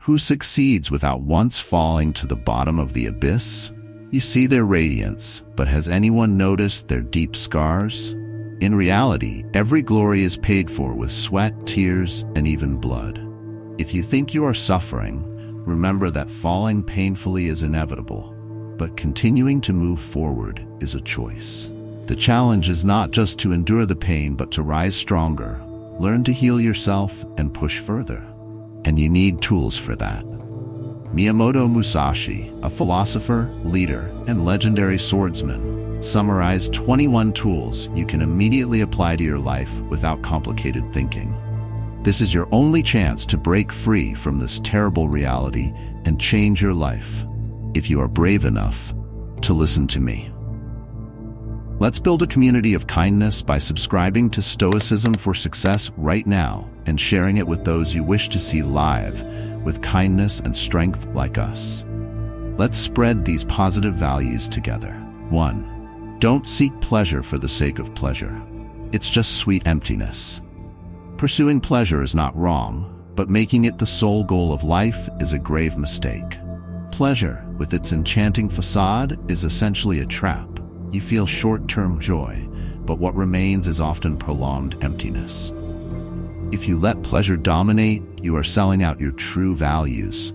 Who succeeds without once falling to the bottom of the abyss? You see their radiance, but has anyone noticed their deep scars? In reality, every glory is paid for with sweat, tears, and even blood. If you think you are suffering, remember that falling painfully is inevitable, but continuing to move forward is a choice. The challenge is not just to endure the pain, but to rise stronger, learn to heal yourself, and push further. And you need tools for that. Miyamoto Musashi, a philosopher, leader, and legendary swordsman, summarized 21 tools you can immediately apply to your life without complicated thinking. This is your only chance to break free from this terrible reality and change your life, if you are brave enough to listen to me. Let's build a community of kindness by subscribing to Stoicism for Success right now and sharing it with those you wish to see live with kindness and strength like us. Let's spread these positive values together. 1. Don't seek pleasure for the sake of pleasure. It's just sweet emptiness. Pursuing pleasure is not wrong, but making it the sole goal of life is a grave mistake. Pleasure, with its enchanting facade, is essentially a trap. You feel short-term joy, but what remains is often prolonged emptiness. If you let pleasure dominate, you are selling out your true values,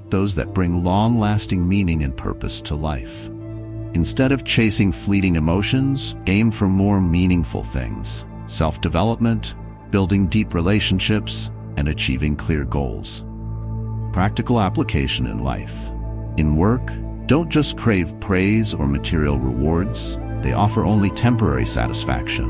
those that bring long-lasting meaning and purpose to life. Instead of chasing fleeting emotions, aim for more meaningful things: self-development, building deep relationships, and achieving clear goals. Practical application in life. In work, don't just crave praise or material rewards. They offer only temporary satisfaction.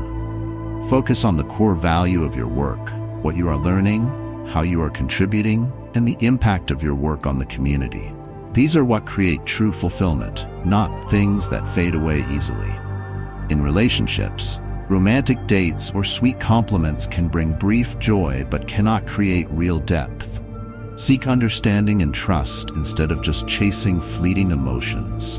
Focus on the core value of your work, what you are learning, how you are contributing, and the impact of your work on the community. These are what create true fulfillment, not things that fade away easily. In relationships, romantic dates or sweet compliments can bring brief joy but cannot create real depth. Seek understanding and trust instead of just chasing fleeting emotions.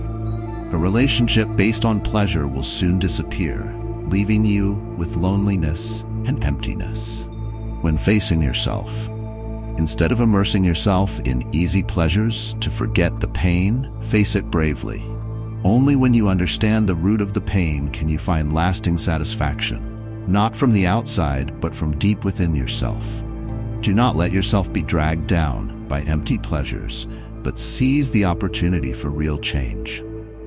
A relationship based on pleasure will soon disappear, leaving you with loneliness and emptiness. When facing yourself, instead of immersing yourself in easy pleasures to forget the pain, face it bravely. Only when you understand the root of the pain can you find lasting satisfaction, not from the outside, but from deep within yourself. Do not let yourself be dragged down by empty pleasures, but seize the opportunity for real change.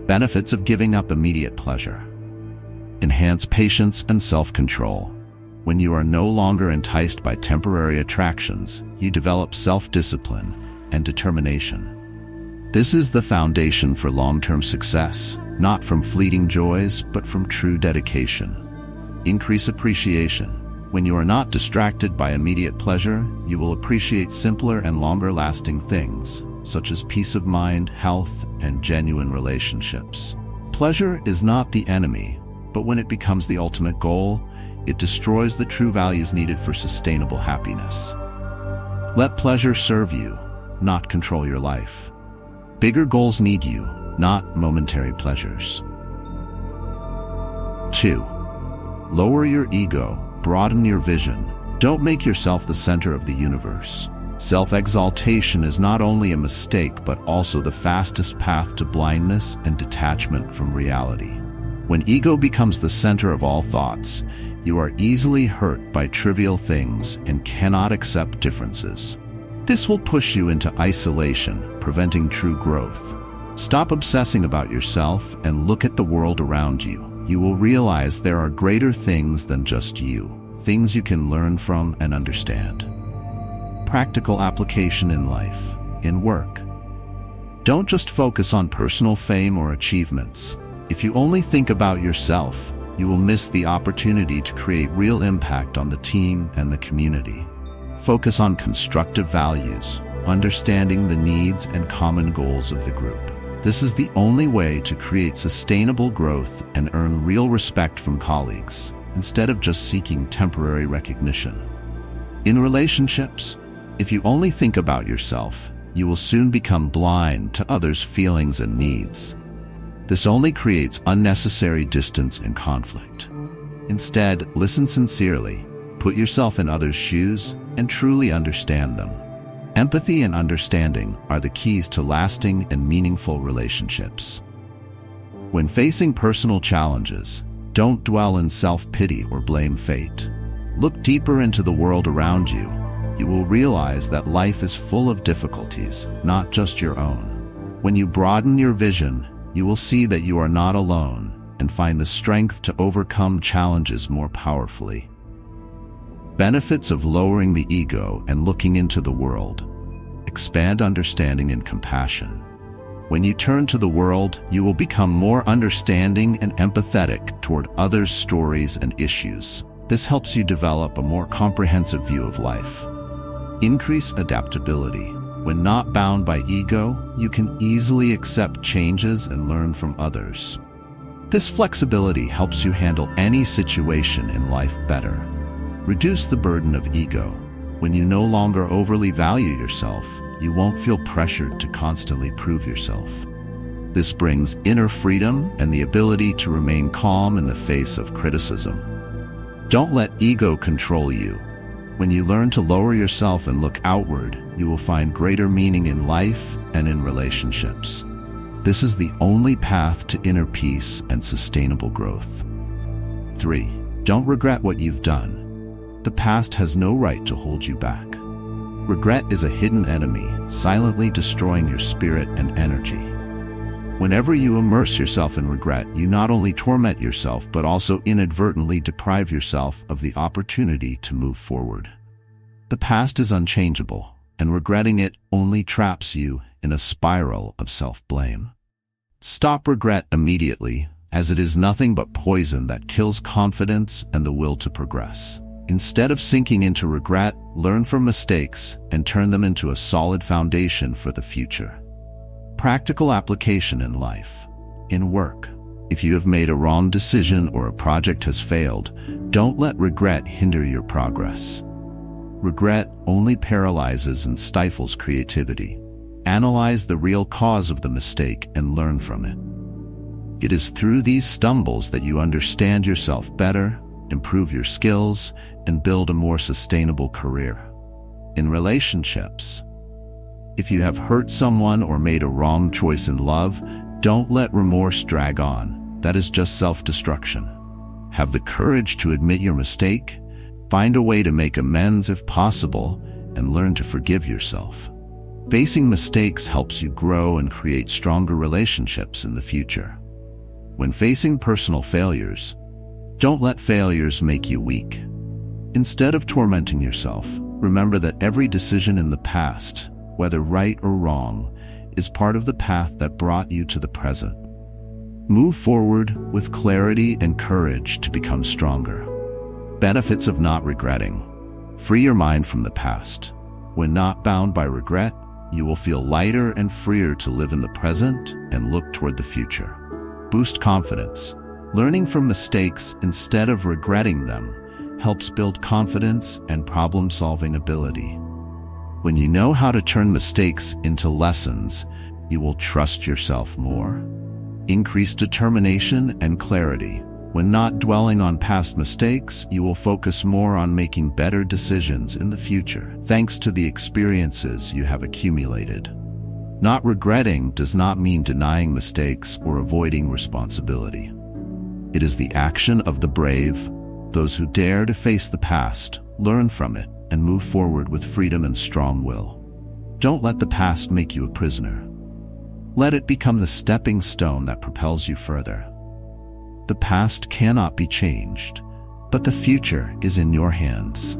Benefits of giving up immediate pleasure. Enhance patience and self-control. When you are no longer enticed by temporary attractions, you develop self-discipline and determination. This is the foundation for long-term success, not from fleeting joys, but from true dedication. Increase appreciation. When you are not distracted by immediate pleasure, you will appreciate simpler and longer-lasting things, such as peace of mind, health, and genuine relationships. Pleasure is not the enemy, but when it becomes the ultimate goal, it destroys the true values needed for sustainable happiness. Let pleasure serve you, not control your life. Bigger goals need you, not momentary pleasures. 2. Lower your ego. Broaden your vision. Don't make yourself the center of the universe. Self-exaltation is not only a mistake, but also the fastest path to blindness and detachment from reality. When ego becomes the center of all thoughts, you are easily hurt by trivial things and cannot accept differences. This will push you into isolation, preventing true growth. Stop obsessing about yourself and look at the world around you. You will realize there are greater things than just you, things you can learn from and understand. Practical application in life, in work. Don't just focus on personal fame or achievements. If you only think about yourself, you will miss the opportunity to create real impact on the team and the community. Focus on constructive values, understanding the needs and common goals of the group. This is the only way to create sustainable growth and earn real respect from colleagues, instead of just seeking temporary recognition. In relationships, if you only think about yourself, you will soon become blind to others' feelings and needs. This only creates unnecessary distance and conflict. Instead, listen sincerely, put yourself in others' shoes, and truly understand them. Empathy and understanding are the keys to lasting and meaningful relationships. When facing personal challenges, don't dwell in self-pity or blame fate. Look deeper into the world around you. You will realize that life is full of difficulties, not just your own. When you broaden your vision, you will see that you are not alone and find the strength to overcome challenges more powerfully. Benefits of lowering the ego and looking into the world. Expand understanding and compassion. When you turn to the world, you will become more understanding and empathetic toward others' stories and issues. This helps you develop a more comprehensive view of life. Increase adaptability. When not bound by ego, you can easily accept changes and learn from others. This flexibility helps you handle any situation in life better. Reduce the burden of ego. When you no longer overly value yourself, you won't feel pressured to constantly prove yourself. This brings inner freedom and the ability to remain calm in the face of criticism. Don't let ego control you. When you learn to lower yourself and look outward, you will find greater meaning in life and in relationships. This is the only path to inner peace and sustainable growth. 3. Don't regret what you've done. The past has no right to hold you back. Regret is a hidden enemy, silently destroying your spirit and energy. Whenever you immerse yourself in regret, you not only torment yourself, but also inadvertently deprive yourself of the opportunity to move forward. The past is unchangeable, and regretting it only traps you in a spiral of self-blame. Stop regret immediately, as it is nothing but poison that kills confidence and the will to progress. Instead of sinking into regret, learn from mistakes and turn them into a solid foundation for the future. Practical application in life. In work, if you have made a wrong decision or a project has failed, don't let regret hinder your progress. Regret only paralyzes and stifles creativity. Analyze the real cause of the mistake and learn from it. It is through these stumbles that you understand yourself better, improve your skills, and build a more sustainable career. In relationships, if you have hurt someone or made a wrong choice in love, don't let remorse drag on. That is just self-destruction. Have the courage to admit your mistake, find a way to make amends if possible, and learn to forgive yourself. Facing mistakes helps you grow and create stronger relationships in the future. When facing personal failures, don't let failures make you weak. Instead of tormenting yourself, remember that every decision in the past, whether right or wrong, is part of the path that brought you to the present. Move forward with clarity and courage to become stronger. Benefits of not regretting. Free your mind from the past. When not bound by regret, you will feel lighter and freer to live in the present and look toward the future. Boost confidence. Learning from mistakes instead of regretting them helps build confidence and problem-solving ability. When you know how to turn mistakes into lessons, you will trust yourself more. Increase determination and clarity. When not dwelling on past mistakes, you will focus more on making better decisions in the future, thanks to the experiences you have accumulated. Not regretting does not mean denying mistakes or avoiding responsibility. It is the action of the brave, those who dare to face the past, learn from it, and move forward with freedom and strong will. Don't let the past make you a prisoner. Let it become the stepping stone that propels you further. The past cannot be changed, but the future is in your hands.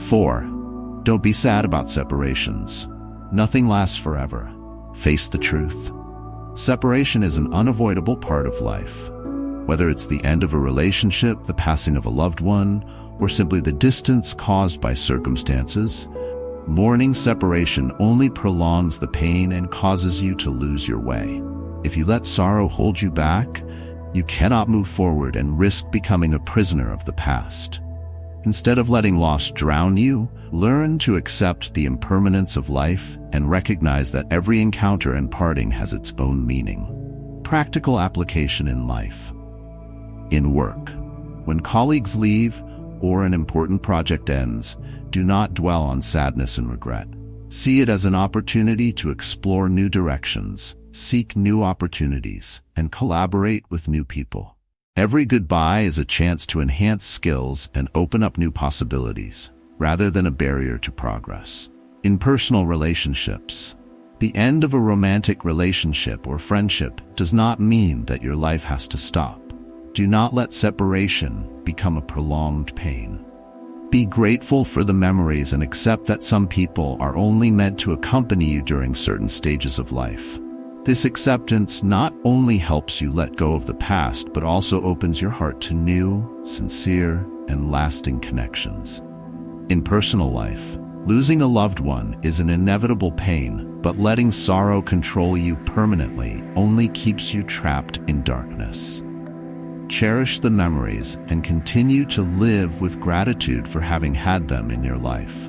4. Don't be sad about separations. Nothing lasts forever. Face the truth. Separation is an unavoidable part of life. Whether it's the end of a relationship, the passing of a loved one, or simply the distance caused by circumstances, mourning separation only prolongs the pain and causes you to lose your way. If you let sorrow hold you back, you cannot move forward and risk becoming a prisoner of the past. Instead of letting loss drown you, learn to accept the impermanence of life and recognize that every encounter and parting has its own meaning. Practical application in life. In work, when colleagues leave or an important project ends, do not dwell on sadness and regret. See it as an opportunity to explore new directions, seek new opportunities, and collaborate with new people. Every goodbye is a chance to enhance skills and open up new possibilities, rather than a barrier to progress. In personal relationships, the end of a romantic relationship or friendship does not mean that your life has to stop. Do not let separation become a prolonged pain. Be grateful for the memories and accept that some people are only meant to accompany you during certain stages of life. This acceptance not only helps you let go of the past, but also opens your heart to new, sincere, and lasting connections. In personal life, losing a loved one is an inevitable pain, but letting sorrow control you permanently only keeps you trapped in darkness. Cherish the memories and continue to live with gratitude for having had them in your life.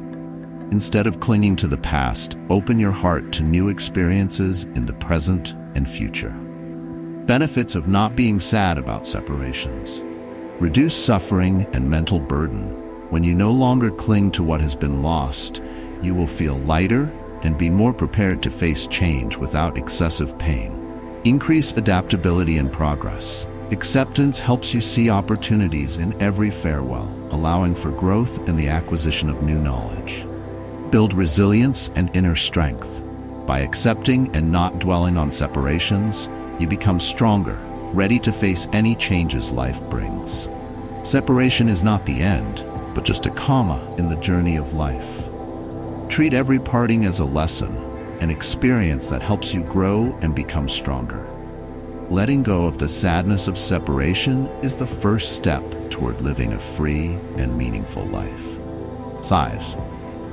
Instead of clinging to the past, open your heart to new experiences in the present and future. Benefits of not being sad about separations. Reduce suffering and mental burden. When you no longer cling to what has been lost, you will feel lighter and be more prepared to face change without excessive pain. Increase adaptability and progress. Acceptance helps you see opportunities in every farewell, allowing for growth and the acquisition of new knowledge. Build resilience and inner strength. By accepting and not dwelling on separations, you become stronger, ready to face any changes life brings. Separation is not the end, but just a comma in the journey of life. Treat every parting as a lesson, an experience that helps you grow and become stronger. Letting go of the sadness of separation is the first step toward living a free and meaningful life. 5.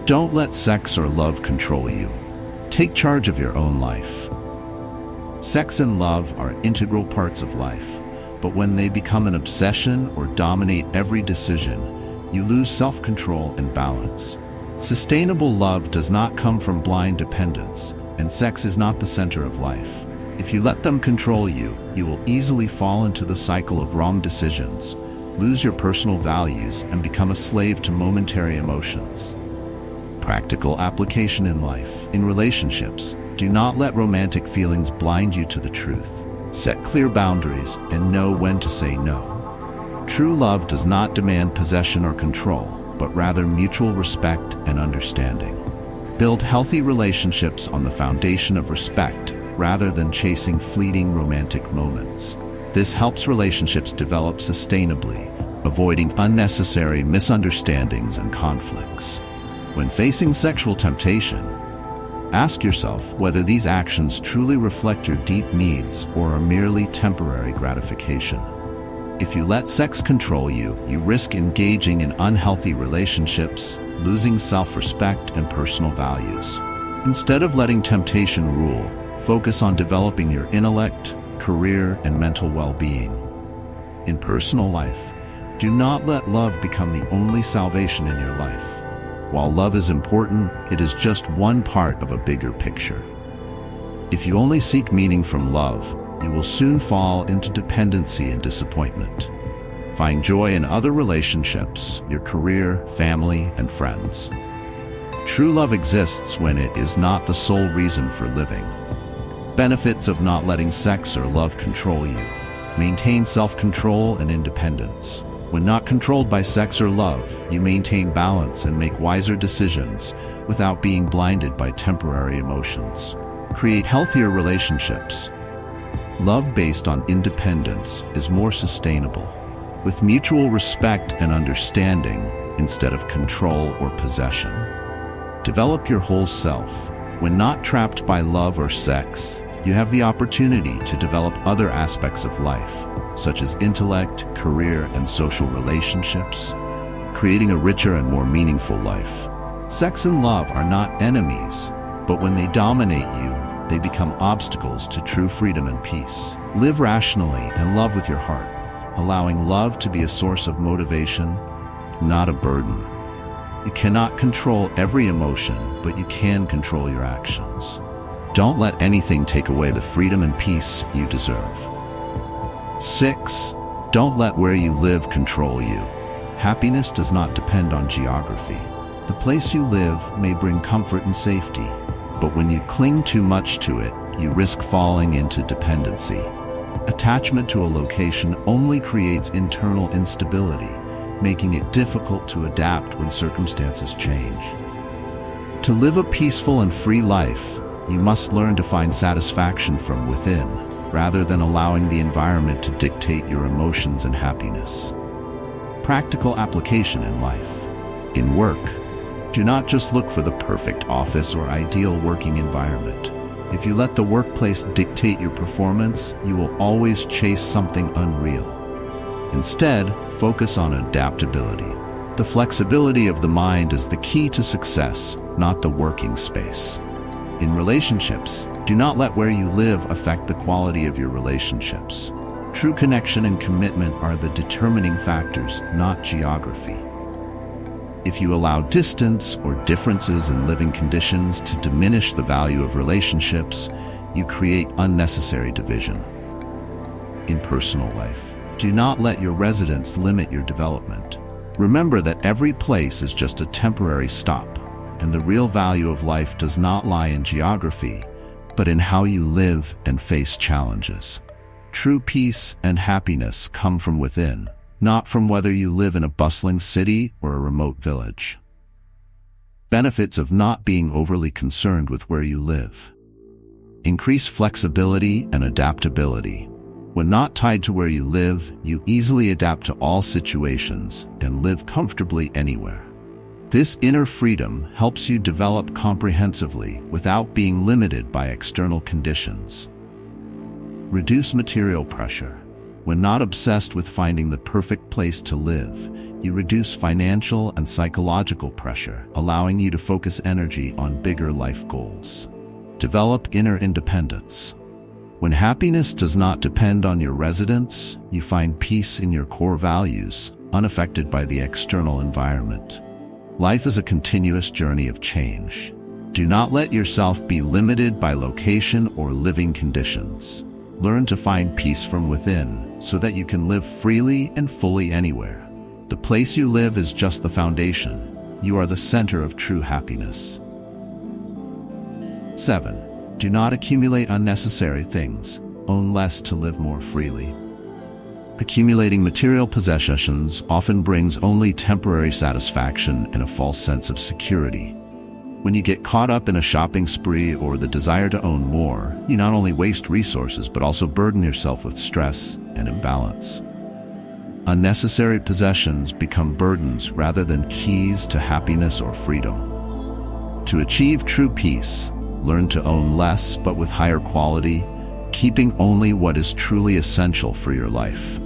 Don't let sex or love control you. Take charge of your own life. Sex and love are integral parts of life, but when they become an obsession or dominate every decision, you lose self-control and balance. Sustainable love does not come from blind dependence, and sex is not the center of life. If you let them control you, you will easily fall into the cycle of wrong decisions, lose your personal values, and become a slave to momentary emotions. Practical application in life. In relationships, do not let romantic feelings blind you to the truth. Set clear boundaries and know when to say no. True love does not demand possession or control, but rather mutual respect and understanding. Build healthy relationships on the foundation of respect, rather than chasing fleeting romantic moments. This helps relationships develop sustainably, avoiding unnecessary misunderstandings and conflicts. When facing sexual temptation, ask yourself whether these actions truly reflect your deep needs or are merely temporary gratification. If you let sex control you, you risk engaging in unhealthy relationships, losing self-respect and personal values. Instead of letting temptation rule, focus on developing your intellect, career, and mental well-being. In personal life, do not let love become the only salvation in your life. While love is important, it is just one part of a bigger picture. If you only seek meaning from love, you will soon fall into dependency and disappointment. Find joy in other relationships, your career, family, and friends. True love exists when it is not the sole reason for living. Benefits of not letting sex or love control you. Maintain self-control and independence. When not controlled by sex or love, you maintain balance and make wiser decisions without being blinded by temporary emotions. Create healthier relationships. Love based on independence is more sustainable, with mutual respect and understanding instead of control or possession. Develop your whole self. When not trapped by love or sex, you have the opportunity to develop other aspects of life, such as intellect, career, and social relationships, creating a richer and more meaningful life. Sex and love are not enemies, but when they dominate you, they become obstacles to true freedom and peace. Live rationally and love with your heart, allowing love to be a source of motivation, not a burden. You cannot control every emotion, but you can control your actions. Don't let anything take away the freedom and peace you deserve. 6. Don't let where you live control you. Happiness does not depend on geography. The place you live may bring comfort and safety, but when you cling too much to it, you risk falling into dependency. Attachment to a location only creates internal instability, making it difficult to adapt when circumstances change. To live a peaceful and free life, you must learn to find satisfaction from within, rather than allowing the environment to dictate your emotions and happiness. Practical application in life. In work, do not just look for the perfect office or ideal working environment. If you let the workplace dictate your performance, you will always chase something unreal. Instead, focus on adaptability. The flexibility of the mind is the key to success, not the working space. In relationships, do not let where you live affect the quality of your relationships. True connection and commitment are the determining factors, not geography. If you allow distance or differences in living conditions to diminish the value of relationships, you create unnecessary division. In personal life, do not let your residence limit your development. Remember that every place is just a temporary stop, and the real value of life does not lie in geography, but in how you live and face challenges. True peace and happiness come from within, not from whether you live in a bustling city or a remote village. Benefits of not being overly concerned with where you live. Increase flexibility and adaptability. When not tied to where you live, you easily adapt to all situations and live comfortably anywhere. This inner freedom helps you develop comprehensively without being limited by external conditions. Reduce material pressure. When not obsessed with finding the perfect place to live, you reduce financial and psychological pressure, allowing you to focus energy on bigger life goals. Develop inner independence. When happiness does not depend on your residence, you find peace in your core values, unaffected by the external environment. Life is a continuous journey of change. Do not let yourself be limited by location or living conditions. Learn to find peace from within so that you can live freely and fully anywhere. The place you live is just the foundation. You are the center of true happiness. 7. Do not accumulate unnecessary things. Own less to live more freely. Accumulating material possessions often brings only temporary satisfaction and a false sense of security. When you get caught up in a shopping spree or the desire to own more, you not only waste resources but also burden yourself with stress and imbalance. Unnecessary possessions become burdens rather than keys to happiness or freedom. To achieve true peace, learn to own less but with higher quality, keeping only what is truly essential for your life.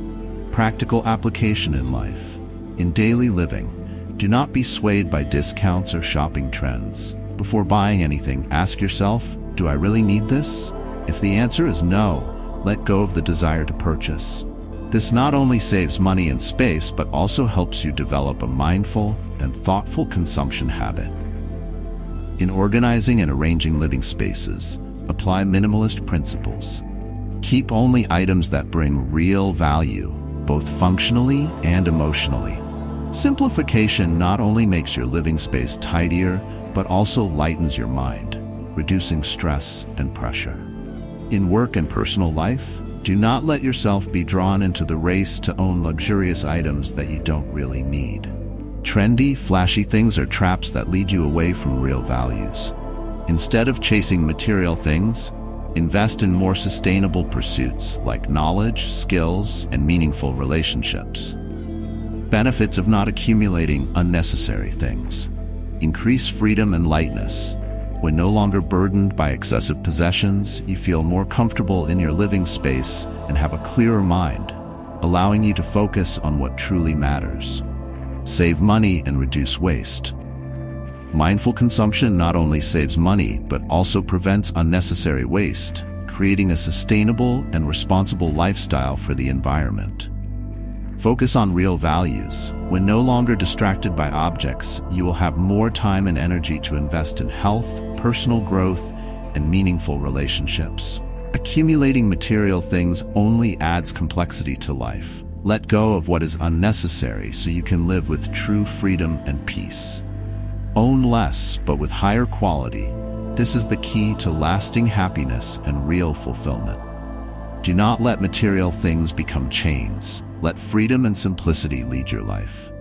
Practical application in life. In daily living, do not be swayed by discounts or shopping trends. Before buying anything, ask yourself, do I really need this? If the answer is no, let go of the desire to purchase. This not only saves money and space, but also helps you develop a mindful and thoughtful consumption habit. In organizing and arranging living spaces, apply minimalist principles. Keep only items that bring real value, both functionally and emotionally. Simplification not only makes your living space tidier, but also lightens your mind, reducing stress and pressure. In work and personal life, do not let yourself be drawn into the race to own luxurious items that you don't really need. Trendy, flashy things are traps that lead you away from real values. Instead of chasing material things, invest in more sustainable pursuits like knowledge, skills, and meaningful relationships. Benefits of not accumulating unnecessary things. Increase freedom and lightness. When no longer burdened by excessive possessions, you feel more comfortable in your living space and have a clearer mind, allowing you to focus on what truly matters. Save money and reduce waste. Mindful consumption not only saves money, but also prevents unnecessary waste, creating a sustainable and responsible lifestyle for the environment. Focus on real values. When no longer distracted by objects, you will have more time and energy to invest in health, personal growth, and meaningful relationships. Accumulating material things only adds complexity to life. Let go of what is unnecessary so you can live with true freedom and peace. Own less, but with higher quality. This is the key to lasting happiness and real fulfillment. Do not let material things become chains. Let freedom and simplicity lead your life.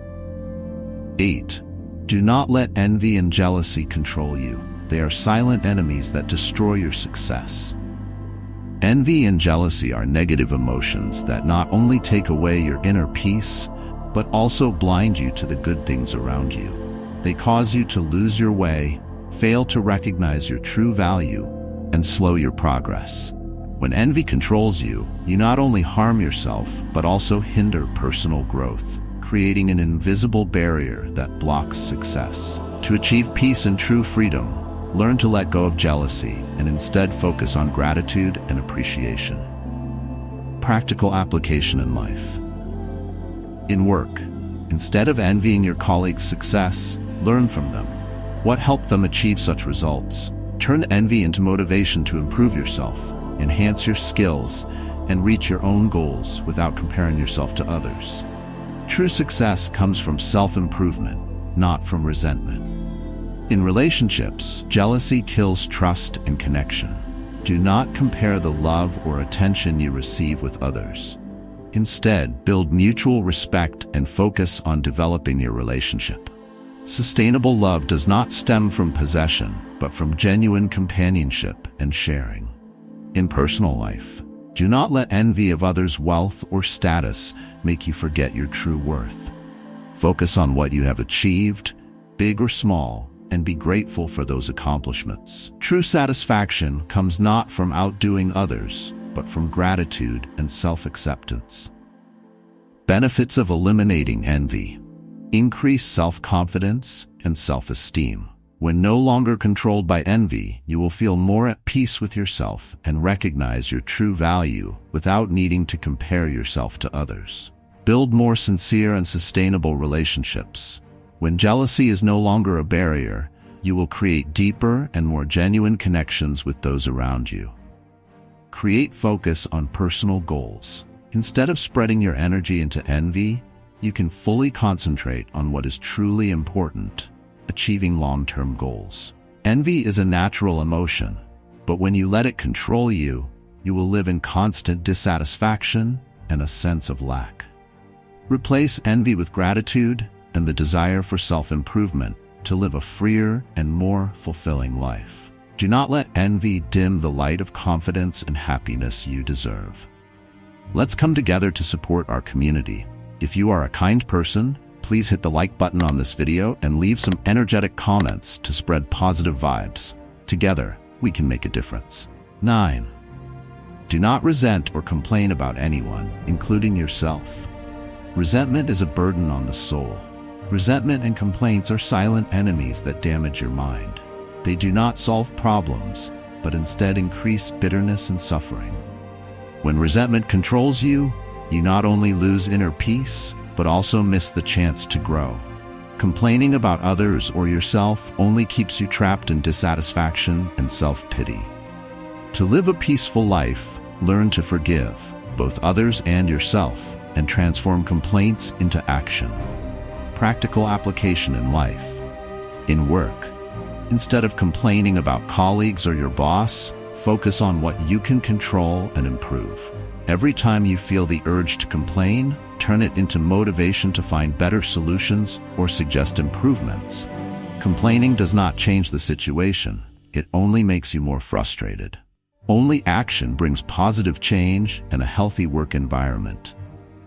8. Do not let envy and jealousy control you. They are silent enemies that destroy your success. Envy and jealousy are negative emotions that not only take away your inner peace, but also blind you to the good things around you. They cause you to lose your way, fail to recognize your true value, and slow your progress. When envy controls you, you not only harm yourself, but also hinder personal growth, creating an invisible barrier that blocks success. To achieve peace and true freedom, learn to let go of jealousy and instead focus on gratitude and appreciation. Practical application in life. In work, instead of envying your colleagues' success, learn from them. What helped them achieve such results? Turn envy into motivation to improve yourself, enhance your skills, and reach your own goals without comparing yourself to others. True success comes from self-improvement, not from resentment. In relationships, jealousy kills trust and connection. Do not compare the love or attention you receive with others. Instead, build mutual respect and focus on developing your relationship. Sustainable love does not stem from possession, but from genuine companionship and sharing. In personal life, do not let envy of others' wealth or status make you forget your true worth. Focus on what you have achieved, big or small, and be grateful for those accomplishments. True satisfaction comes not from outdoing others, but from gratitude and self-acceptance. Benefits of eliminating envy. Increase self-confidence and self-esteem. When no longer controlled by envy, you will feel more at peace with yourself and recognize your true value without needing to compare yourself to others. Build more sincere and sustainable relationships. When jealousy is no longer a barrier, you will create deeper and more genuine connections with those around you. Create focus on personal goals. Instead of spreading your energy into envy, you can fully concentrate on what is truly important, achieving long-term goals. Envy is a natural emotion, but when you let it control you, you will live in constant dissatisfaction and a sense of lack. Replace envy with gratitude and the desire for self-improvement to live a freer and more fulfilling life. Do not let envy dim the light of confidence and happiness you deserve. Let's come together to support our community. If you are a kind person, please hit the like button on this video and leave some energetic comments to spread positive vibes. Together, we can make a difference. 9. Do not resent or complain about anyone, including yourself. Resentment is a burden on the soul. Resentment and complaints are silent enemies that damage your mind. They do not solve problems, but instead increase bitterness and suffering. When resentment controls you, you not only lose inner peace, but also miss the chance to grow. Complaining about others or yourself only keeps you trapped in dissatisfaction and self-pity. To live a peaceful life, learn to forgive, both others and yourself, and transform complaints into action. Practical application in life. In work, instead of complaining about colleagues or your boss, focus on what you can control and improve. Every time you feel the urge to complain, turn it into motivation to find better solutions or suggest improvements. Complaining does not change the situation. It only makes you more frustrated. Only action brings positive change and a healthy work environment.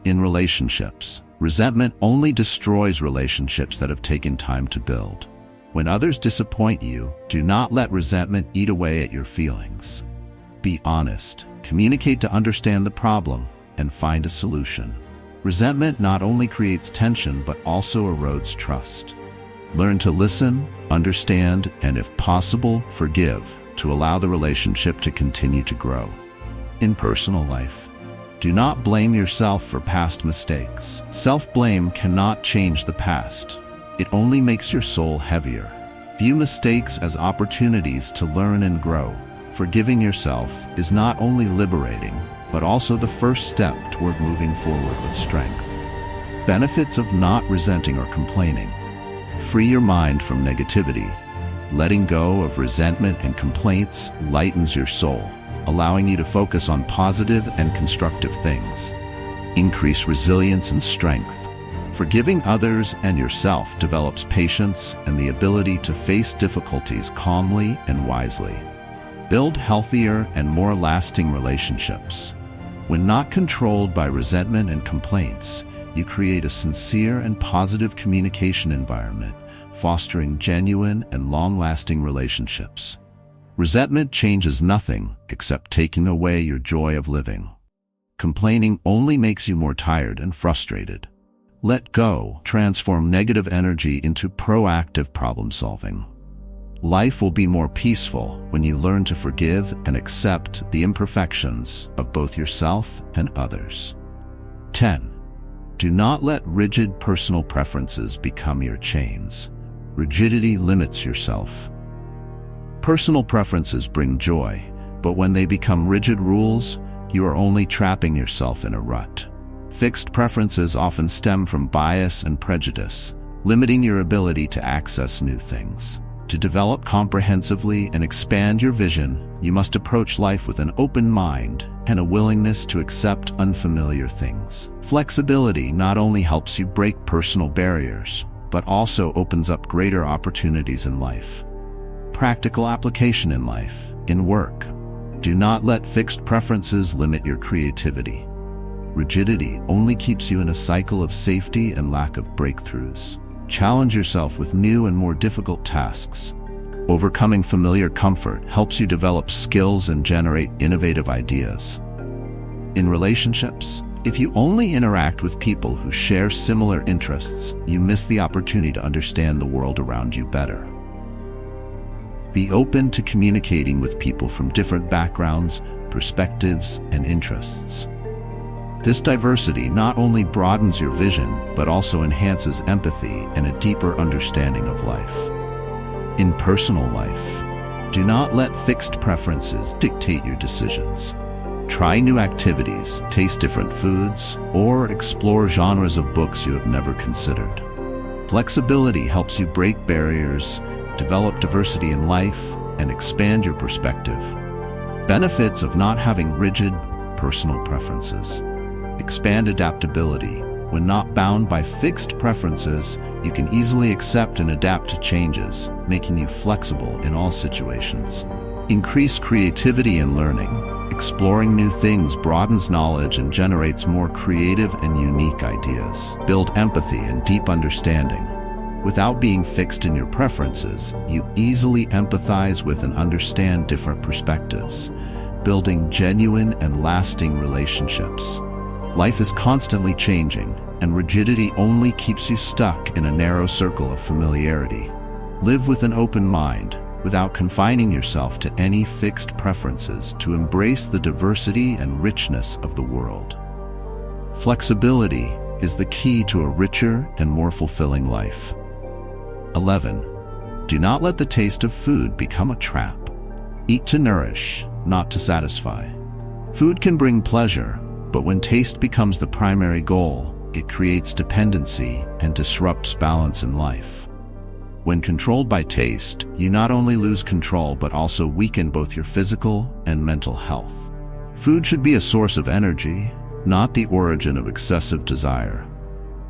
In relationships, resentment only destroys relationships that have taken time to build. When others disappoint you, do not let resentment eat away at your feelings. Be honest, communicate to understand the problem, and find a solution. Resentment not only creates tension but also erodes trust. Learn to listen, understand, and if possible, forgive, to allow the relationship to continue to grow. In personal life, do not blame yourself for past mistakes. Self-blame cannot change the past. It only makes your soul heavier. View mistakes as opportunities to learn and grow. Forgiving yourself is not only liberating, but also the first step toward moving forward with strength. Benefits of not resenting or complaining. Free your mind from negativity. Letting go of resentment and complaints lightens your soul, allowing you to focus on positive and constructive things. Increase resilience and strength. Forgiving others and yourself develops patience and the ability to face difficulties calmly and wisely. Build healthier and more lasting relationships. When not controlled by resentment and complaints, you create a sincere and positive communication environment, fostering genuine and long-lasting relationships. Resentment changes nothing except taking away your joy of living. Complaining only makes you more tired and frustrated. Let go. Transform negative energy into proactive problem-solving. Life will be more peaceful when you learn to forgive and accept the imperfections of both yourself and others. 10. Do not let rigid personal preferences become your chains. Rigidity limits yourself. Personal preferences bring joy, but when they become rigid rules, you are only trapping yourself in a rut. Fixed preferences often stem from bias and prejudice, limiting your ability to access new things. To develop comprehensively and expand your vision, you must approach life with an open mind and a willingness to accept unfamiliar things. Flexibility not only helps you break personal barriers, but also opens up greater opportunities in life. Practical application in life. In work, do not let fixed preferences limit your creativity. Rigidity only keeps you in a cycle of safety and lack of breakthroughs. Challenge yourself with new and more difficult tasks. Overcoming familiar comfort helps you develop skills and generate innovative ideas. In relationships, if you only interact with people who share similar interests, you miss the opportunity to understand the world around you better. Be open to communicating with people from different backgrounds, perspectives, and interests. This diversity not only broadens your vision, but also enhances empathy and a deeper understanding of life. In personal life, do not let fixed preferences dictate your decisions. Try new activities, taste different foods, or explore genres of books you have never considered. Flexibility helps you break barriers, develop diversity in life, and expand your perspective. Benefits of not having rigid personal preferences. Expand adaptability. When not bound by fixed preferences, you can easily accept and adapt to changes, making you flexible in all situations. Increase creativity and learning. Exploring new things broadens knowledge and generates more creative and unique ideas. Build empathy and deep understanding. Without being fixed in your preferences, you easily empathize with and understand different perspectives, building genuine and lasting relationships. Life is constantly changing, and rigidity only keeps you stuck in a narrow circle of familiarity. Live with an open mind, without confining yourself to any fixed preferences, to embrace the diversity and richness of the world. Flexibility is the key to a richer and more fulfilling life. 11. Do not let the taste of food become a trap. Eat to nourish, not to satisfy. Food can bring pleasure, but when taste becomes the primary goal, it creates dependency and disrupts balance in life. When controlled by taste, you not only lose control but also weaken both your physical and mental health. Food should be a source of energy, not the origin of excessive desire.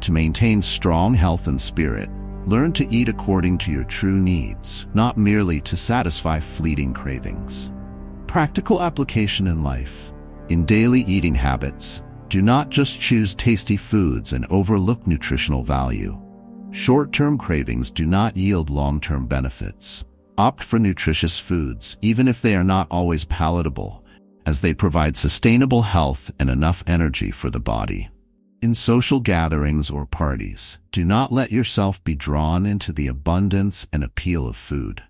To maintain strong health and spirit, learn to eat according to your true needs, not merely to satisfy fleeting cravings. Practical application in life. In daily eating habits, do not just choose tasty foods and overlook nutritional value. Short-term cravings do not yield long-term benefits. Opt for nutritious foods, even if they are not always palatable, as they provide sustainable health and enough energy for the body. In social gatherings or parties, do not let yourself be drawn into the abundance and appeal of food.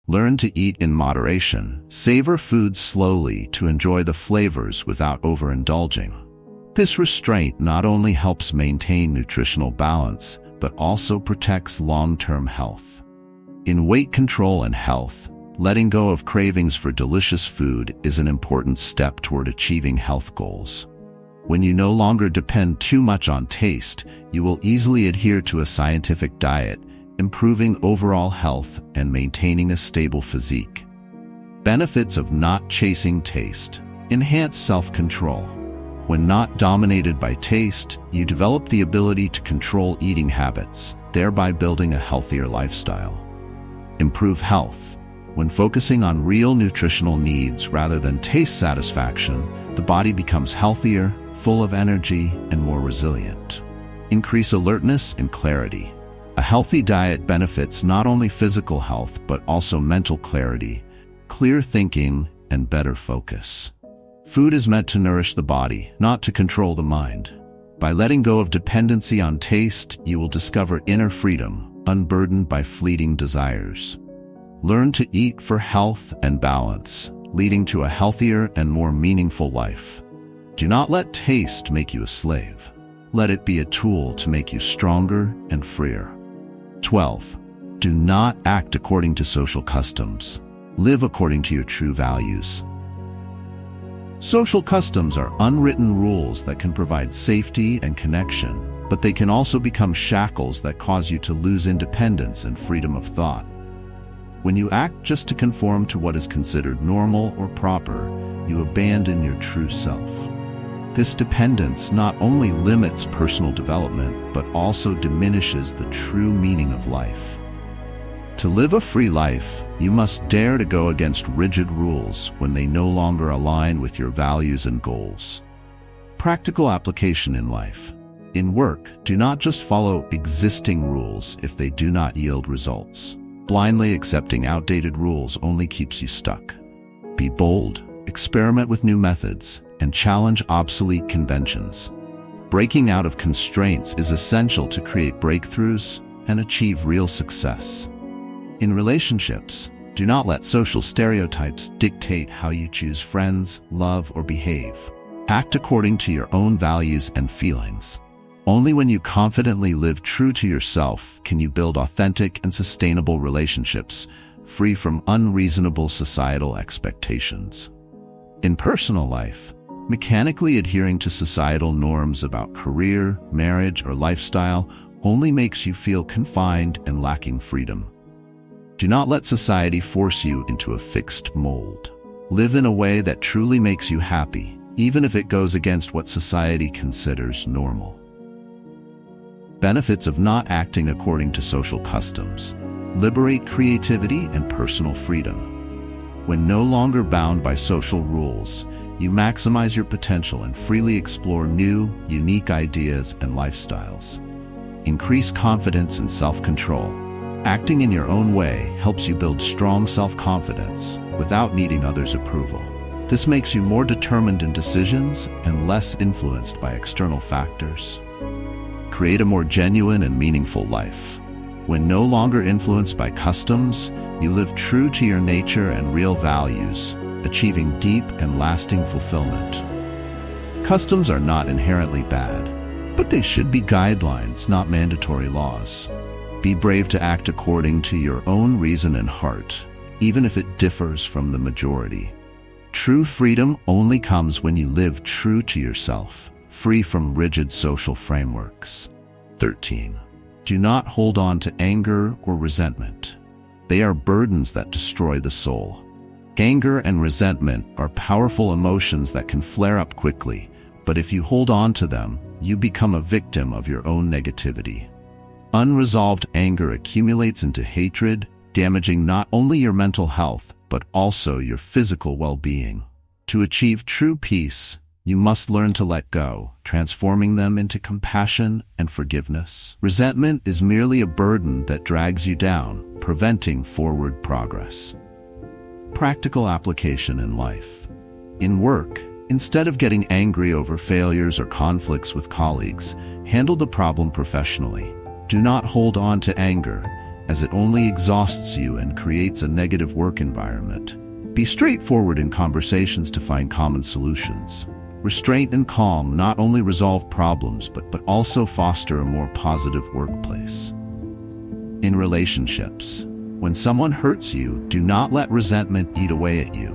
Learn to eat in moderation. Savor food slowly to enjoy the flavors without overindulging. This restraint not only helps maintain nutritional balance, but also protects long-term health. In weight control and health, letting go of cravings for delicious food is an important step toward achieving health goals. When you no longer depend too much on taste, you will easily adhere to a scientific diet, improving overall health and maintaining a stable physique. Benefits of not chasing taste. Enhance self-control. When not dominated by taste, you develop the ability to control eating habits, thereby building a healthier lifestyle. Improve health. When focusing on real nutritional needs rather than taste satisfaction, the body becomes healthier, full of energy, and more resilient. Increase alertness and clarity. A healthy diet benefits not only physical health but also mental clarity, clear thinking, and better focus. Food is meant to nourish the body, not to control the mind. By letting go of dependency on taste, you will discover inner freedom, unburdened by fleeting desires. Learn to eat for health and balance, leading to a healthier and more meaningful life. Do not let taste make you a slave. Let it be a tool to make you stronger and freer. 12. Do not act according to social customs. Live according to your true values. Social customs are unwritten rules that can provide safety and connection, but they can also become shackles that cause you to lose independence and freedom of thought. When you act just to conform to what is considered normal or proper, you abandon your true self. This dependence not only limits personal development, but also diminishes the true meaning of life. To live a free life, you must dare to go against rigid rules when they no longer align with your values and goals. Practical application in life. In work, do not just follow existing rules if they do not yield results. Blindly accepting outdated rules only keeps you stuck. Be bold, experiment with new methods, and challenge obsolete conventions. Breaking out of constraints is essential to create breakthroughs and achieve real success. In relationships, do not let social stereotypes dictate how you choose friends, love, or behave. Act according to your own values and feelings. Only when you confidently live true to yourself can you build authentic and sustainable relationships, free from unreasonable societal expectations. In personal life, mechanically adhering to societal norms about career, marriage, or lifestyle only makes you feel confined and lacking freedom. Do not let society force you into a fixed mold. Live in a way that truly makes you happy, even if it goes against what society considers normal. Benefits of not acting according to social customs. Liberate creativity and personal freedom. When no longer bound by social rules, you maximize your potential and freely explore new, unique ideas and lifestyles. Increase confidence and self-control. Acting in your own way helps you build strong self-confidence without needing others' approval. This makes you more determined in decisions and less influenced by external factors. Create a more genuine and meaningful life. When no longer influenced by customs, you live true to your nature and real values, achieving deep and lasting fulfillment. Customs are not inherently bad, but they should be guidelines, not mandatory laws. Be brave to act according to your own reason and heart, even if it differs from the majority. True freedom only comes when you live true to yourself, free from rigid social frameworks. 13. Do not hold on to anger or resentment. They are burdens that destroy the soul. Anger and resentment are powerful emotions that can flare up quickly, but if you hold on to them, you become a victim of your own negativity. Unresolved anger accumulates into hatred, damaging not only your mental health, but also your physical well-being. To achieve true peace, you must learn to let go, transforming them into compassion and forgiveness. Resentment is merely a burden that drags you down, preventing forward progress. Practical application in life. In work, instead of getting angry over failures or conflicts with colleagues, handle the problem professionally. Do not hold on to anger, as it only exhausts you and creates a negative work environment. Be straightforward in conversations to find common solutions. Restraint and calm not only resolve problems, but also foster a more positive workplace. In relationships, when someone hurts you, do not let resentment eat away at you.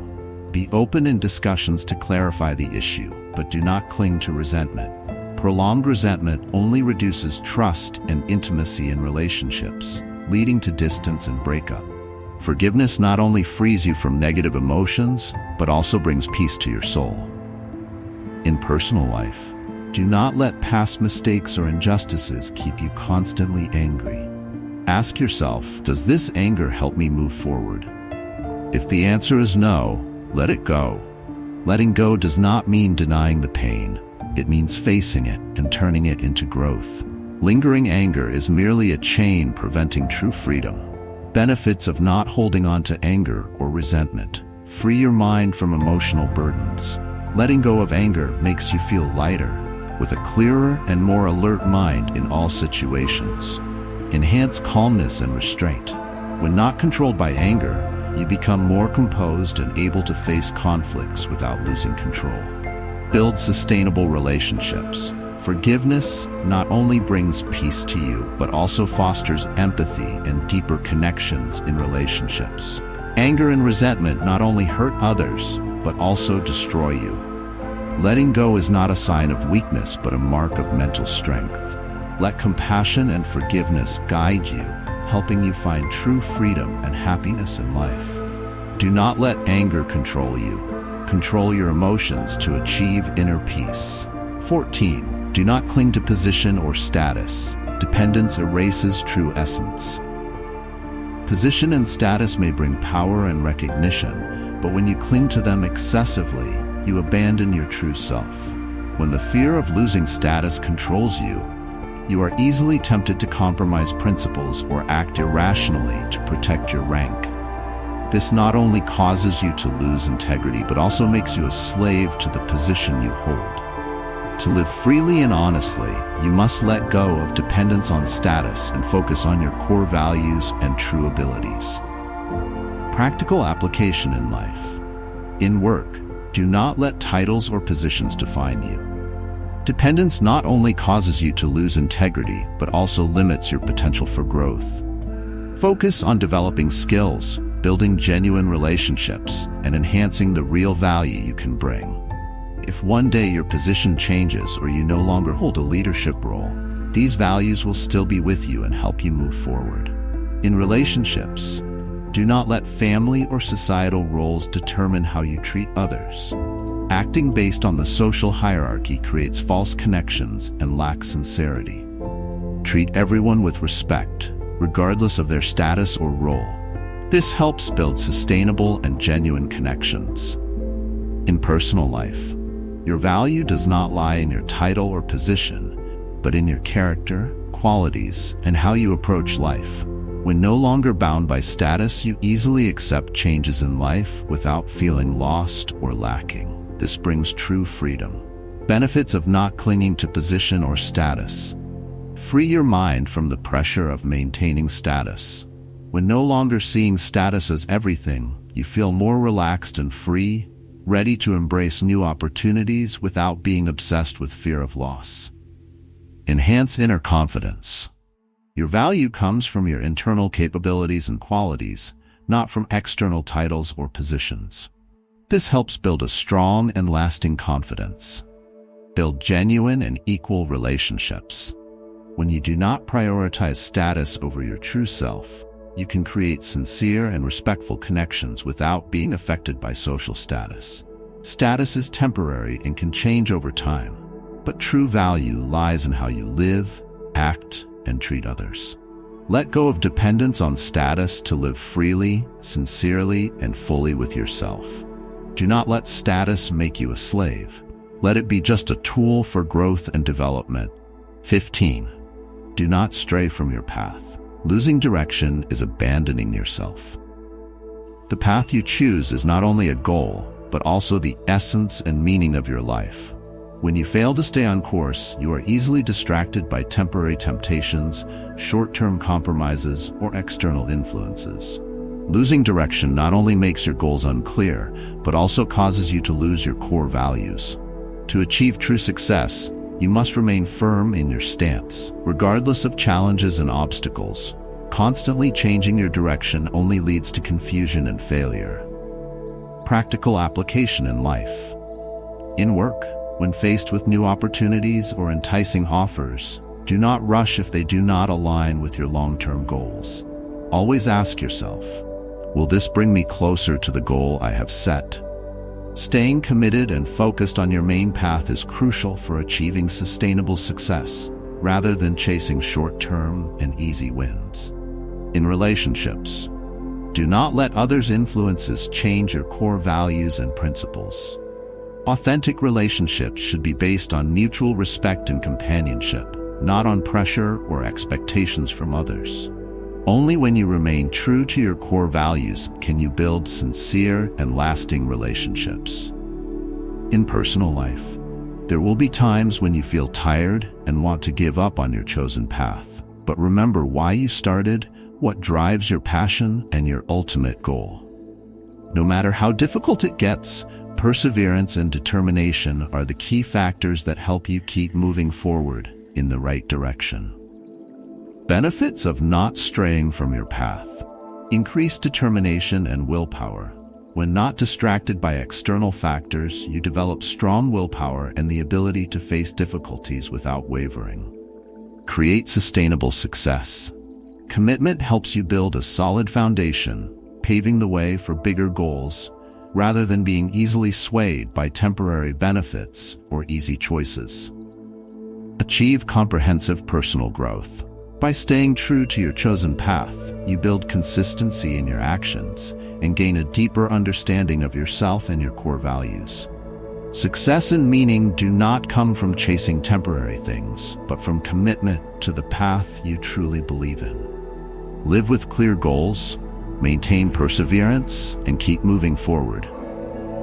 Be open in discussions to clarify the issue, but do not cling to resentment. Prolonged resentment only reduces trust and intimacy in relationships. leading to distance and breakup. Forgiveness not only frees you from negative emotions, but also brings peace to your soul. In personal life, do not let past mistakes or injustices keep you constantly angry. Ask yourself, does this anger help me move forward? If the answer is no, let it go. Letting go does not mean denying the pain. It means facing it and turning it into growth. Lingering anger is merely a chain preventing true freedom. Benefits of not holding on to anger or resentment. Free your mind from emotional burdens. Letting go of anger makes you feel lighter, with a clearer and more alert mind in all situations. Enhance calmness and restraint. When not controlled by anger, you become more composed and able to face conflicts without losing control. Build sustainable relationships. Forgiveness not only brings peace to you, but also fosters empathy and deeper connections in relationships. Anger and resentment not only hurt others, but also destroy you. Letting go is not a sign of weakness, but a mark of mental strength. Let compassion and forgiveness guide you, helping you find true freedom and happiness in life. Do not let anger control you. Control your emotions to achieve inner peace. 14. Do not cling to position or status. Dependence erases true essence. Position and status may bring power and recognition, but when you cling to them excessively, you abandon your true self. When the fear of losing status controls you, you are easily tempted to compromise principles or act irrationally to protect your rank. This not only causes you to lose integrity, but also makes you a slave to the position you hold. To live freely and honestly, you must let go of dependence on status and focus on your core values and true abilities. Practical application in life. In work, do not let titles or positions define you. Dependence not only causes you to lose integrity, but also limits your potential for growth. Focus on developing skills, building genuine relationships, and enhancing the real value you can bring. If one day your position changes or you no longer hold a leadership role, these values will still be with you and help you move forward. In relationships, do not let family or societal roles determine how you treat others. Acting based on the social hierarchy creates false connections and lacks sincerity. Treat everyone with respect, regardless of their status or role. This helps build sustainable and genuine connections. In personal life, your value does not lie in your title or position, but in your character, qualities, and how you approach life. When no longer bound by status, you easily accept changes in life without feeling lost or lacking. This brings true freedom. Benefits of not clinging to position or status. Free your mind from the pressure of maintaining status. When no longer seeing status as everything, you feel more relaxed and free, ready to embrace new opportunities without being obsessed with fear of loss. Enhance inner confidence. Your value comes from your internal capabilities and qualities, not from external titles or positions. This helps build a strong and lasting confidence. Build genuine and equal relationships. When you do not prioritize status over your true self, you can create sincere and respectful connections without being affected by social status. Status is temporary and can change over time, but true value lies in how you live, act, and treat others. Let go of dependence on status to live freely, sincerely, and fully with yourself. Do not let status make you a slave. Let it be just a tool for growth and development. 15. Do not stray from your path. Losing direction is abandoning yourself. The path you choose is not only a goal, but also the essence and meaning of your life. When you fail to stay on course, you are easily distracted by temporary temptations, short-term compromises, or external influences. Losing direction not only makes your goals unclear, but also causes you to lose your core values. To achieve true success, you must remain firm in your stance, regardless of challenges and obstacles. Constantly changing your direction only leads to confusion and failure. Practical application in life. In work, when faced with new opportunities or enticing offers, do not rush if they do not align with your long-term goals. always ask yourself, will this bring me closer to the goal I have set? Staying committed and focused on your main path is crucial for achieving sustainable success, rather than chasing short-term and easy wins. In relationships, do not let others' influences change your core values and principles. Authentic relationships should be based on mutual respect and companionship, not on pressure or expectations from others. Only when you remain true to your core values can you build sincere and lasting relationships. In personal life, there will be times when you feel tired and want to give up on your chosen path. But remember why you started, what drives your passion, and your ultimate goal. No matter how difficult it gets, perseverance and determination are the key factors that help you keep moving forward in the right direction. Benefits of not straying from your path. Increased determination and willpower. When not distracted by external factors, you develop strong willpower and the ability to face difficulties without wavering. Create sustainable success. Commitment helps you build a solid foundation, paving the way for bigger goals, rather than being easily swayed by temporary benefits or easy choices. Achieve comprehensive personal growth. By staying true to your chosen path, you build consistency in your actions and gain a deeper understanding of yourself and your core values. Success and meaning do not come from chasing temporary things, but from commitment to the path you truly believe in. Live with clear goals, maintain perseverance, and keep moving forward.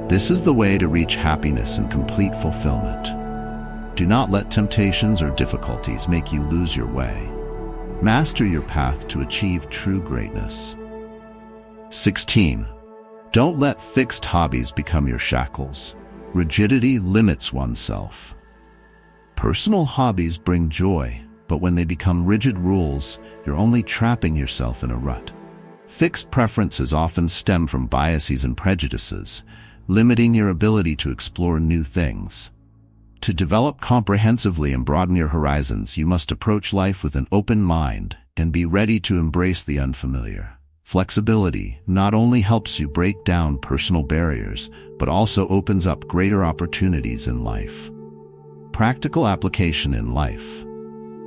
This is the way to reach happiness and complete fulfillment. Do not let temptations or difficulties make you lose your way. Master your path to achieve true greatness. 16. Don't let fixed hobbies become your shackles. Rigidity limits oneself. Personal hobbies bring joy, but when they become rigid rules, you're only trapping yourself in a rut. Fixed preferences often stem from biases and prejudices, limiting your ability to explore new things. To develop comprehensively and broaden your horizons, you must approach life with an open mind and be ready to embrace the unfamiliar. Flexibility not only helps you break down personal barriers, but also opens up greater opportunities in life. Practical application in life.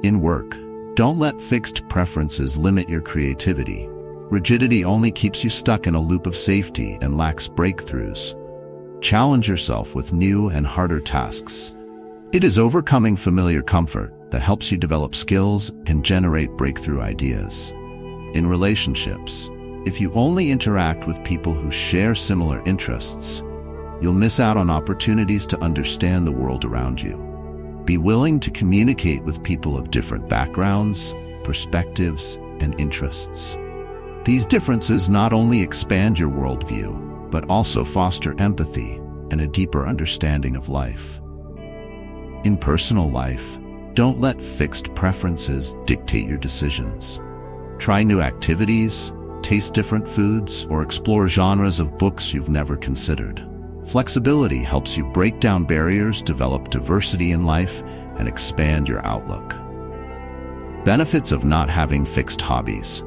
In work, don't let fixed preferences limit your creativity. Rigidity only keeps you stuck in a loop of safety and lacks breakthroughs. Challenge yourself with new and harder tasks. It is overcoming familiar comfort that helps you develop skills and generate breakthrough ideas. In relationships, if you only interact with people who share similar interests, you'll miss out on opportunities to understand the world around you. Be willing to communicate with people of different backgrounds, perspectives, and interests. These differences not only expand your worldview, but also foster empathy and a deeper understanding of life. In personal life, don't let fixed preferences dictate your decisions. Try new activities, taste different foods, or explore genres of books you've never considered. Flexibility helps you break down barriers, develop diversity in life, and expand your outlook. Benefits of not having fixed hobbies.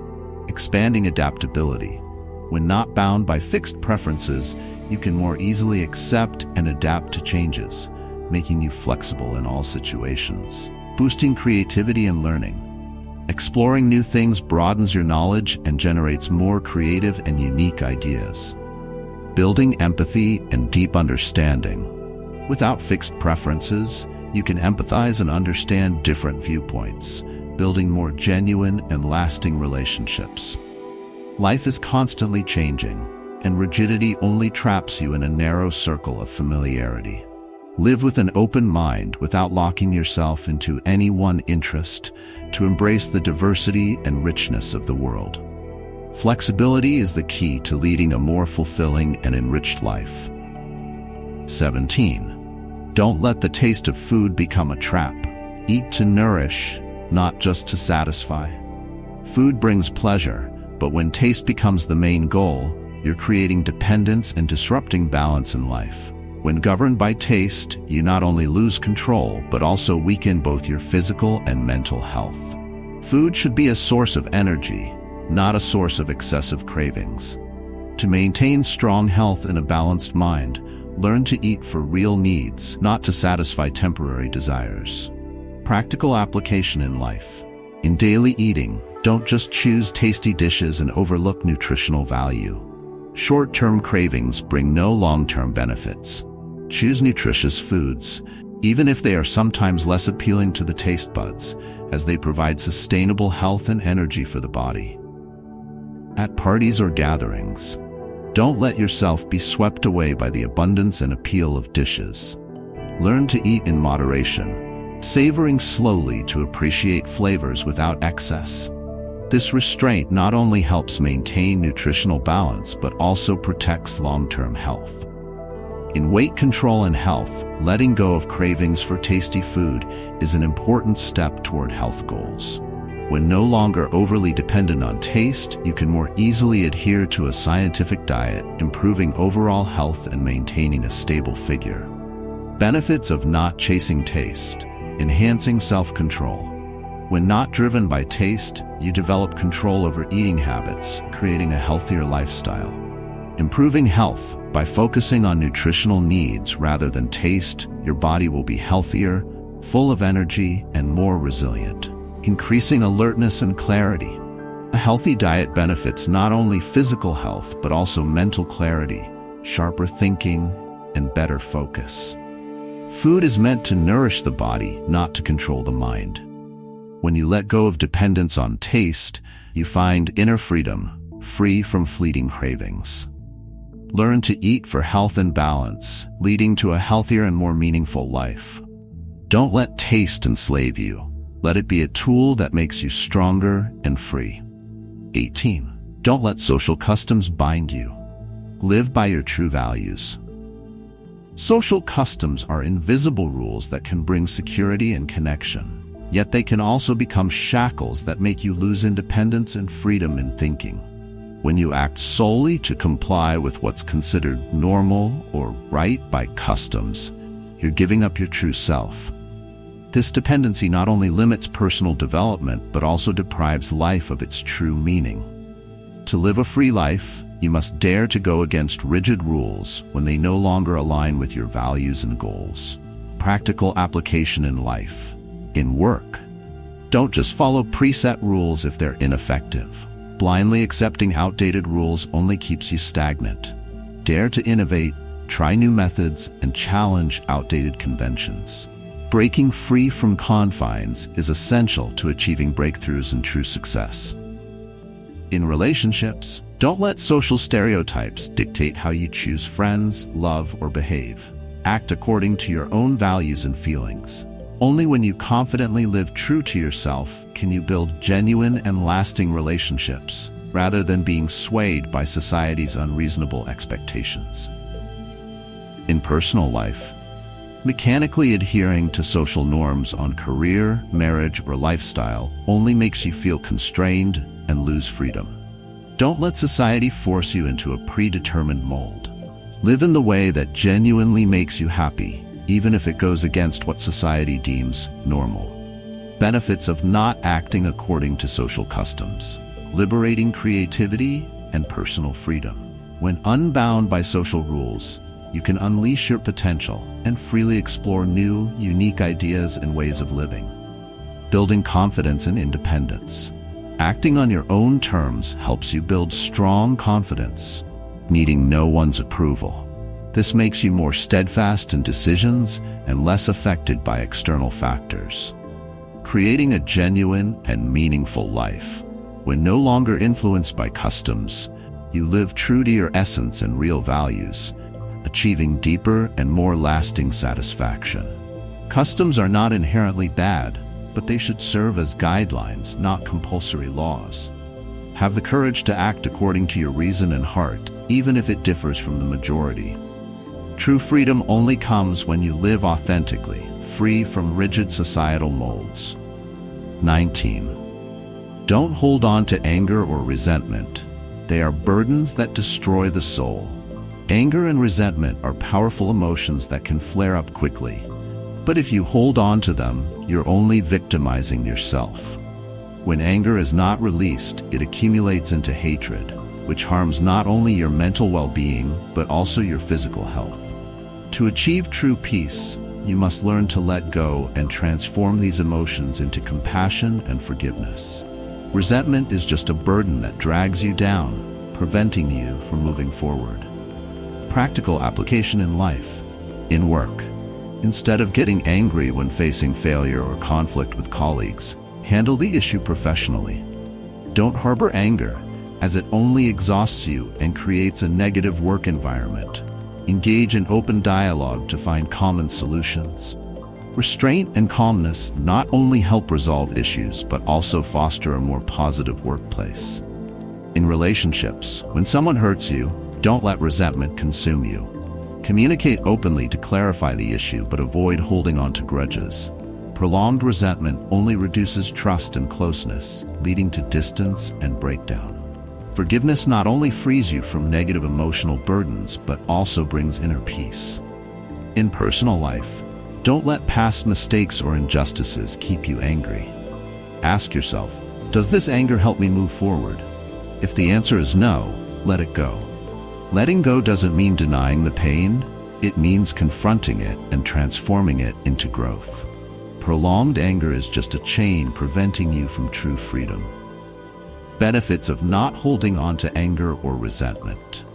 Expanding adaptability. When not bound by fixed preferences, you can more easily accept and adapt to changes, making you flexible in all situations. Boosting creativity and learning. Exploring new things broadens your knowledge and generates more creative and unique ideas. Building empathy and deep understanding. Without fixed preferences, you can empathize and understand different viewpoints, building more genuine and lasting relationships. Life is constantly changing, and rigidity only traps you in a narrow circle of familiarity. Live with an open mind without locking yourself into any one interest to embrace the diversity and richness of the world. Flexibility is the key to leading a more fulfilling and enriched life. 17. Don't let the taste of food become a trap. Eat to nourish, not just to satisfy. Food brings pleasure, but when taste becomes the main goal, you're creating dependence and disrupting balance in life. When governed by taste, you not only lose control, but also weaken both your physical and mental health. Food should be a source of energy, not a source of excessive cravings. To maintain strong health and a balanced mind, learn to eat for real needs, not to satisfy temporary desires. Practical application in life. In daily eating, don't just choose tasty dishes and overlook nutritional value. Short-term cravings bring no long-term benefits. Choose nutritious foods, even if they are sometimes less appealing to the taste buds, as they provide sustainable health and energy for the body. At parties or gatherings, don't let yourself be swept away by the abundance and appeal of dishes. Learn to eat in moderation, savoring slowly to appreciate flavors without excess. This restraint not only helps maintain nutritional balance but also protects long-term health. In weight control and health, letting go of cravings for tasty food is an important step toward health goals. When no longer overly dependent on taste, you can more easily adhere to a scientific diet, improving overall health and maintaining a stable figure. Benefits of not chasing taste. Enhancing self-control. When not driven by taste, you develop control over eating habits, creating a healthier lifestyle. Improving health. By focusing on nutritional needs rather than taste, your body will be healthier, full of energy, and more resilient. Increasing alertness and clarity. A healthy diet benefits not only physical health but also mental clarity, sharper thinking, and better focus. Food is meant to nourish the body, not to control the mind. When you let go of dependence on taste, you find inner freedom, free from fleeting cravings. Learn to eat for health and balance, leading to a healthier and more meaningful life. Don't let taste enslave you. Let it be a tool that makes you stronger and free. 18. Don't let social customs bind you. Live by your true values. Social customs are invisible rules that can bring security and connection, yet they can also become shackles that make you lose independence and freedom in thinking. When you act solely to comply with what's considered normal or right by customs, you're giving up your true self. This dependency not only limits personal development but also deprives life of its true meaning. To live a free life, you must dare to go against rigid rules when they no longer align with your values and goals. Practical application in life. In work, don't just follow preset rules if they're ineffective. Blindly accepting outdated rules only keeps you stagnant. Dare to innovate, try new methods, and challenge outdated conventions. Breaking free from confines is essential to achieving breakthroughs and true success. In relationships, don't let social stereotypes dictate how you choose friends, love, or behave. Act according to your own values and feelings. Only when you confidently live true to yourself can you build genuine and lasting relationships, rather than being swayed by society's unreasonable expectations. In personal life, mechanically adhering to social norms on career, marriage, or lifestyle only makes you feel constrained and lose freedom. Don't let society force you into a predetermined mold. Live in the way that genuinely makes you happy, even if it goes against what society deems normal. Benefits of not acting according to social customs. Liberating creativity and personal freedom. When unbound by social rules, you can unleash your potential and freely explore new, unique ideas and ways of living. Building confidence and independence. Acting on your own terms helps you build strong confidence, needing no one's approval. This makes you more steadfast in decisions and less affected by external factors. Creating a genuine and meaningful life. When no longer influenced by customs, you live true to your essence and real values, achieving deeper and more lasting satisfaction. Customs are not inherently bad, but they should serve as guidelines, not compulsory laws. Have the courage to act according to your reason and heart, even if it differs from the majority. True freedom only comes when you live authentically, free from rigid societal molds. 19. Don't hold on to anger or resentment. They are burdens that destroy the soul. Anger and resentment are powerful emotions that can flare up quickly. But if you hold on to them, you're only victimizing yourself. When anger is not released, it accumulates into hatred, which harms not only your mental well-being, but also your physical health. To achieve true peace, you must learn to let go and transform these emotions into compassion and forgiveness. Resentment is just a burden that drags you down, preventing you from moving forward. Practical application in life. In work, instead of getting angry when facing failure or conflict with colleagues, handle the issue professionally. Don't harbor anger, as it only exhausts you and creates a negative work environment. Engage in open dialogue to find common solutions. Restraint and calmness not only help resolve issues, but also foster a more positive workplace. In relationships, when someone hurts you, don't let resentment consume you. Communicate openly to clarify the issue, but avoid holding on to grudges. Prolonged resentment only reduces trust and closeness, leading to distance and breakdown. Forgiveness not only frees you from negative emotional burdens, but also brings inner peace. In personal life, don't let past mistakes or injustices keep you angry. Ask yourself, does this anger help me move forward? If the answer is no, let it go. Letting go doesn't mean denying the pain, it means confronting it and transforming it into growth. Prolonged anger is just a chain preventing you from true freedom. Benefits of not holding on to anger or resentment.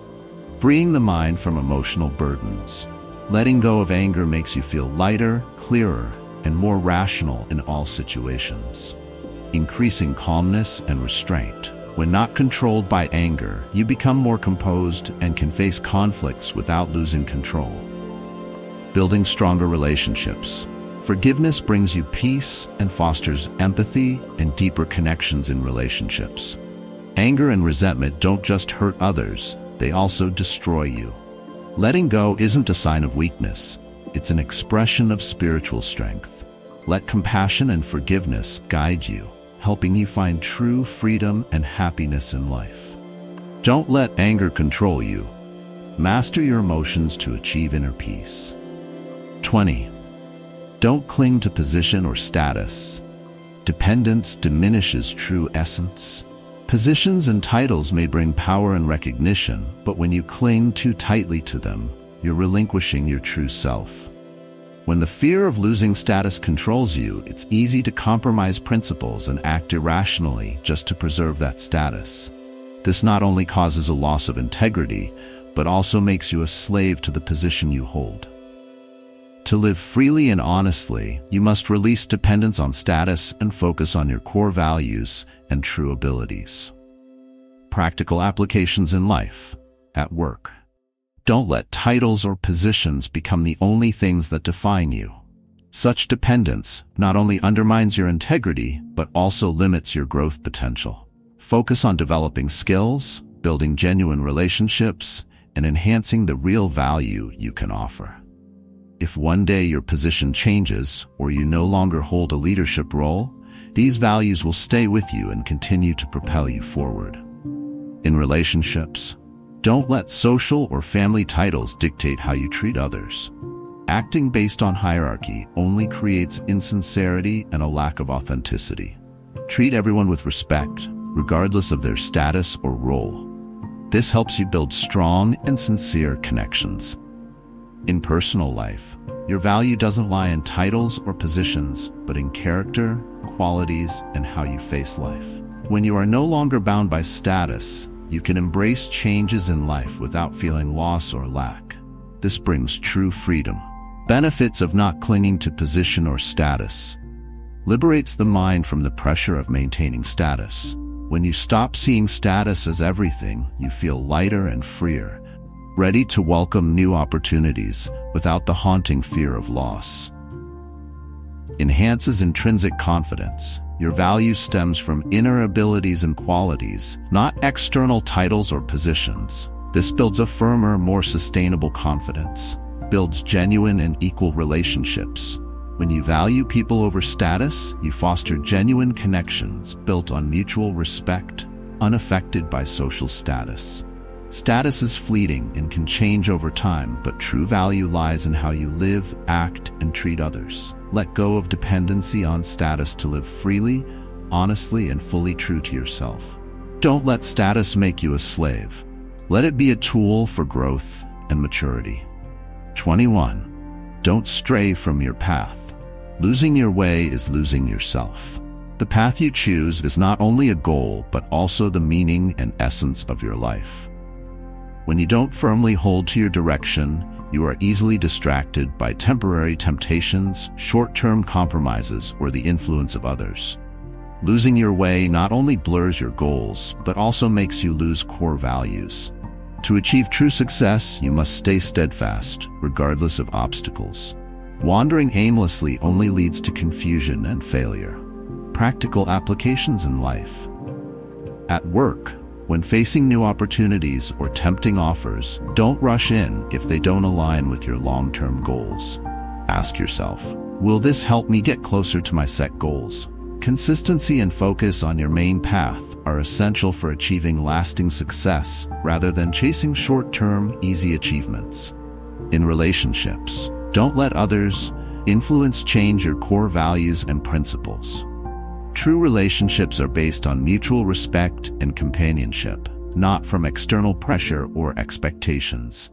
Freeing the mind from emotional burdens. Letting go of anger makes you feel lighter, clearer, and more rational in all situations. Increasing calmness and restraint. When not controlled by anger, you become more composed and can face conflicts without losing control. Building stronger relationships. Forgiveness brings you peace and fosters empathy and deeper connections in relationships. Anger and resentment don't just hurt others, they also destroy you. Letting go isn't a sign of weakness, it's an expression of spiritual strength. Let compassion and forgiveness guide you, helping you find true freedom and happiness in life. Don't let anger control you. Master your emotions to achieve inner peace. 20. Don't cling to position or status. Dependence diminishes true essence. Positions and titles may bring power and recognition, but when you cling too tightly to them, you're relinquishing your true self. When the fear of losing status controls you, it's easy to compromise principles and act irrationally just to preserve that status. This not only causes a loss of integrity, but also makes you a slave to the position you hold. To live freely and honestly, you must release dependence on status and focus on your core values and true abilities. Practical applications in life. At work. Don't let titles or positions become the only things that define you. Such dependence not only undermines your integrity, but also limits your growth potential. Focus on developing skills, building genuine relationships, and enhancing the real value you can offer. If one day your position changes or you no longer hold a leadership role, these values will stay with you and continue to propel you forward. In relationships, don't let social or family titles dictate how you treat others. Acting based on hierarchy only creates insincerity and a lack of authenticity. Treat everyone with respect, regardless of their status or role. This helps you build strong and sincere connections. In personal life, your value doesn't lie in titles or positions, but in character, qualities, and how you face life. When you are no longer bound by status, you can embrace changes in life without feeling loss or lack. This brings true freedom. Benefits of not clinging to position or status. Liberates the mind from the pressure of maintaining status. When you stop seeing status as everything, you feel lighter and freer, ready to welcome new opportunities without the haunting fear of loss. Enhances intrinsic confidence. Your value stems from inner abilities and qualities, not external titles or positions. This builds a firmer, more sustainable confidence, builds genuine and equal relationships. When you value people over status, you foster genuine connections built on mutual respect, unaffected by social status. Status is fleeting and can change over time, but true value lies in how you live, act, and treat others. Let go of dependency on status to live freely, honestly and fully true to yourself. Don't let status make you a slave. Let it be a tool for growth and maturity. 21. Don't stray from your path. Losing your way is losing yourself. The path you choose is not only a goal, but also the meaning and essence of your life. When you don't firmly hold to your direction, you are easily distracted by temporary temptations, short-term compromises, or the influence of others. Losing your way not only blurs your goals, but also makes you lose core values. To achieve true success, you must stay steadfast, regardless of obstacles. Wandering aimlessly only leads to confusion and failure. Practical applications in life. At work, when facing new opportunities or tempting offers, don't rush in if they don't align with your long-term goals. Ask yourself, will this help me get closer to my set goals? Consistency and focus on your main path are essential for achieving lasting success rather than chasing short-term, easy achievements. In relationships, don't let others' influence change your core values and principles. True relationships are based on mutual respect and companionship, not from external pressure or expectations.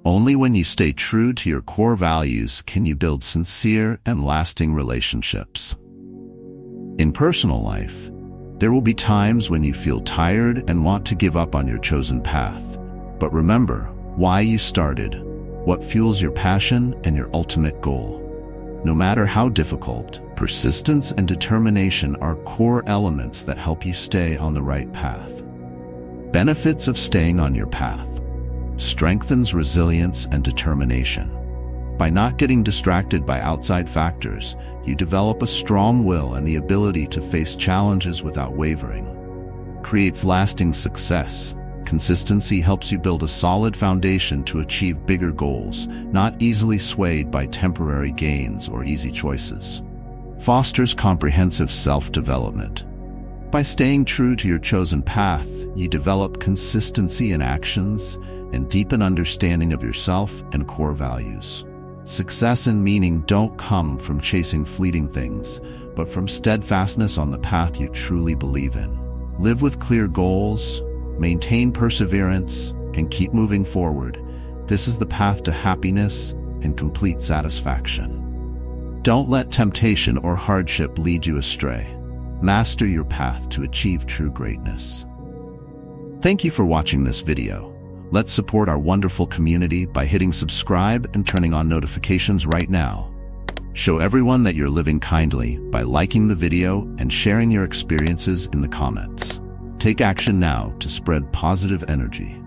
Only when you stay true to your core values can you build sincere and lasting relationships. In personal life, there will be times when you feel tired and want to give up on your chosen path. But remember why you started, what fuels your passion and your ultimate goal. No matter how difficult, persistence and determination are core elements that help you stay on the right path. Benefits of staying on your path. Strengthens resilience and determination. By not getting distracted by outside factors, you develop a strong will and the ability to face challenges without wavering. Creates lasting success. Consistency helps you build a solid foundation to achieve bigger goals, not easily swayed by temporary gains or easy choices. Fosters comprehensive self-development. By staying true to your chosen path, you develop consistency in actions and deepen understanding of yourself and core values. Success and meaning don't come from chasing fleeting things, but from steadfastness on the path you truly believe in. Live with clear goals, maintain perseverance, and keep moving forward. This is the path to happiness and complete satisfaction. Don't let temptation or hardship lead you astray. Master your path to achieve true greatness. Thank you for watching this video. Let's support our wonderful community by hitting subscribe and turning on notifications right now. Show everyone that you're living kindly by liking the video and sharing your experiences in the comments. Take action now to spread positive energy.